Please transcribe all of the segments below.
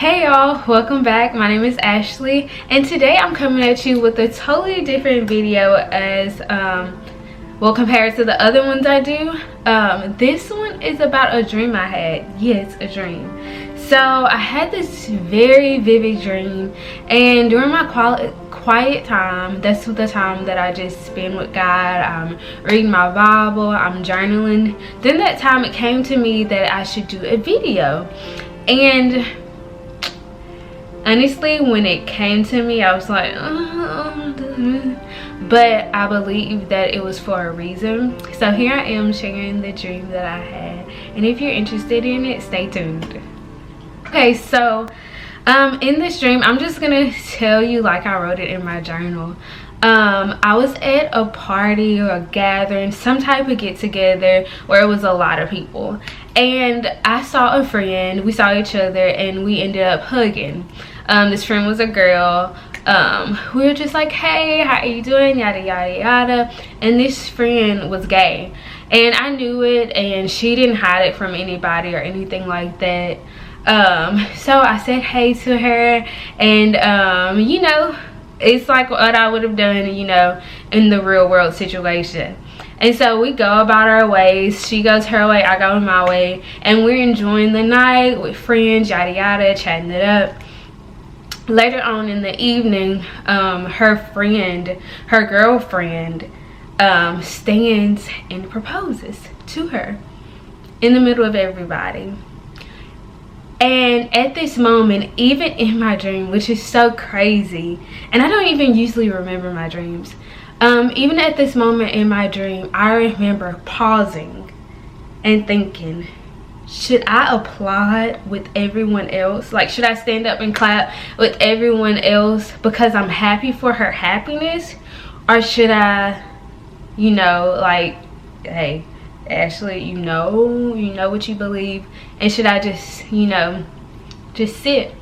Hey y'all, welcome back. My name is Ashley and today I'm coming at you with a totally different video as well compared to the other ones I do. This one is about a dream I had. Yes, a dream. So I had this very vivid dream, and during my quiet time, that's the time that I just spend with God. I'm reading my Bible, I'm journaling. Then that time it came to me that I should do a video. And honestly, when it came to me, I was like, but I believe that it was for a reason. So here I am sharing the dream that I had, and if you're interested in it, stay tuned. Okay, so in this dream, I'm just gonna tell you like I wrote it in my journal. I was at a party or a gathering, some type of get together where it was a lot of people, and I saw a friend. We saw each other and we ended up hugging. This friend was a girl. We were just like, hey, how are you doing, yada yada yada. And this friend was gay, and I knew it, and she didn't hide it from anybody or anything like that. So I said hey to her, and you know, it's like what I would have done, you know, in the real world situation. And so we go about our ways. She goes her way, I go my way, and we're enjoying the night with friends, yada yada, chatting it up. Later on in the evening, her girlfriend stands and proposes to her in the middle of everybody. And at this moment, even in my dream, which is so crazy, and I don't even usually remember my dreams, even at this moment in my dream, I remember pausing and thinking, should I applaud with everyone else? Like, should I stand up and clap with everyone else because I'm happy for her happiness? Or should I, you know, like, hey, Ashley, you know what you believe, and should I just, you know, just sit?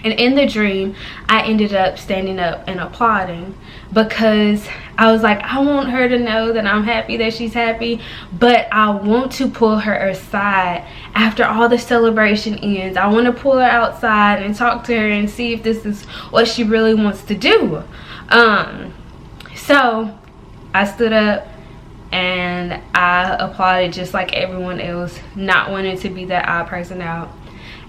And in the dream, I ended up standing up and applauding because I was like, I want her to know that I'm happy that she's happy, but I want to pull her aside after all the celebration ends. I want to pull her outside and talk to her and see if this is what she really wants to do. So I stood up and I applauded just like everyone else, not wanting to be that odd person out.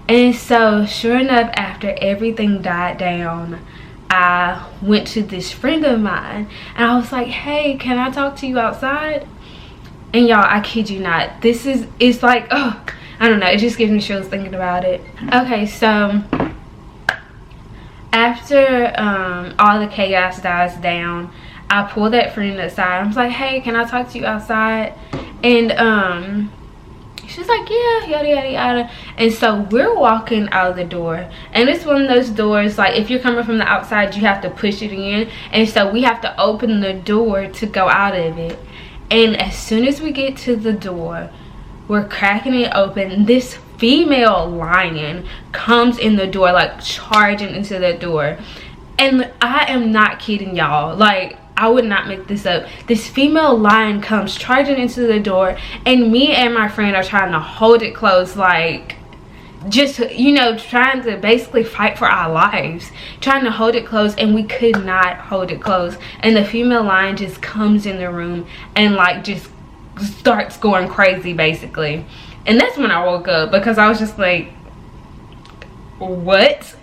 And so sure enough, after everything died down, I went to this friend of mine and I was like, hey, can I talk to you outside? And y'all, I kid you not, it's like, oh, I don't know, it just gives me chills thinking about it. Okay, so after all the chaos dies down, I pulled that friend aside. I was like, hey, can I talk to you outside? And she's like, yeah, yada yada yada. And so we're walking out of the door, and it's one of those doors, like if you're coming from the outside, you have to push it in, and so we have to open the door to go out of it. And as soon as we get to the door, we're cracking it open, this female lion comes in the door, like charging into the door. And I am not kidding y'all, like I would not make this up. This female lion comes charging into the door, and me and my friend are trying to hold it close, like just, you know, trying to basically fight for our lives, trying to hold it close, and we could not hold it close. And the female lion just comes in the room and like just starts going crazy basically. And that's when I woke up, because I was just like, what?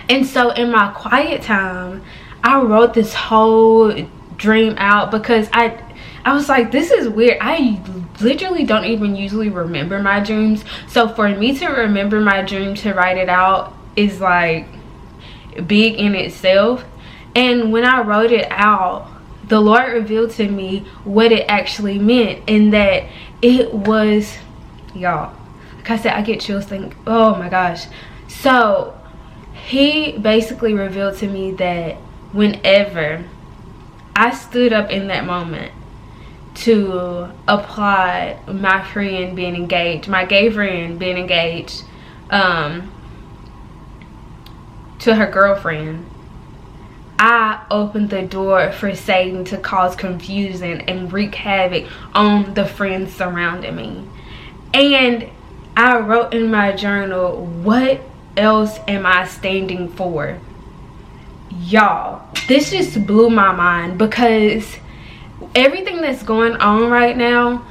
And so in my quiet time, I wrote this whole dream out because I was like, this is weird. I literally don't even usually remember my dreams. So for me to remember my dream, to write it out, is like big in itself. And when I wrote it out, the Lord revealed to me what it actually meant, and that it was, y'all, like I said, I get chills thinking, oh my gosh. So he basically revealed to me that whenever I stood up in that moment to applaud my friend being engaged, my gay friend being engaged to her girlfriend, I opened the door for Satan to cause confusion and wreak havoc on the friends surrounding me. And I wrote in my journal, what else am I standing for? Y'all, this just blew my mind, because everything that's going on right now,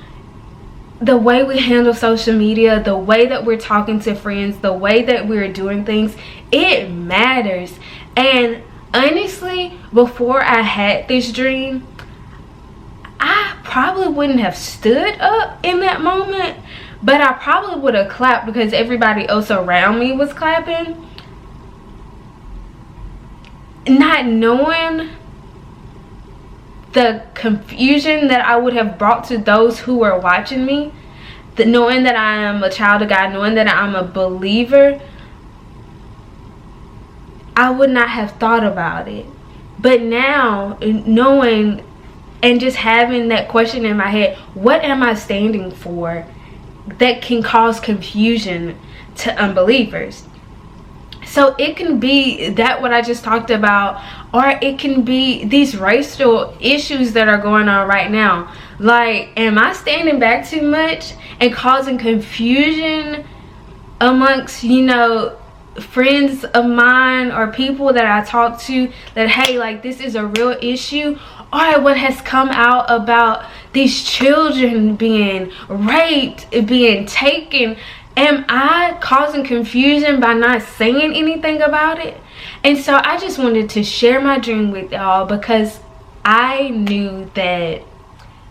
the way we handle social media, the way that we're talking to friends, the way that we're doing things, it matters. And honestly, before I had this dream, I probably wouldn't have stood up in that moment, but I probably would have clapped because everybody else around me was clapping, not knowing the confusion that I would have brought to those who were watching me. Knowing that I am a child of God, knowing that I'm a believer, I would not have thought about it. But now, knowing and just having that question in my head, what am I standing for, that can cause confusion to unbelievers? So it can be that what I just talked about, or it can be these racial issues that are going on right now. Like, am I standing back too much and causing confusion amongst, you know, friends of mine or people that I talk to, that hey, like, this is a real issue? Or what has come out about these children being raped, being taken? Am I causing confusion by not saying anything about it? And so I just wanted to share my dream with y'all, because I knew that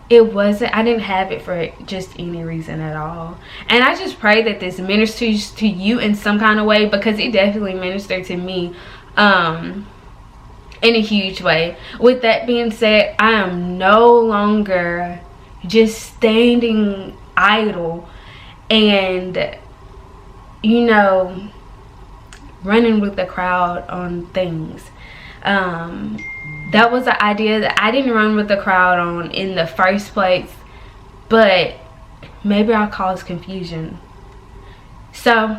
it wasn't, I didn't have it for just any reason at all. And I just pray that this ministers to you in some kind of way, because it definitely ministered to me in a huge way. With that being said, I am no longer just standing idle and, you know, running with the crowd on things. That was the idea that I didn't run with the crowd on in the first place, but maybe I'll cause confusion. So,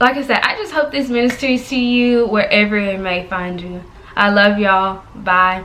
like I said, I just hope this ministers to you wherever it may find you. I love y'all. Bye.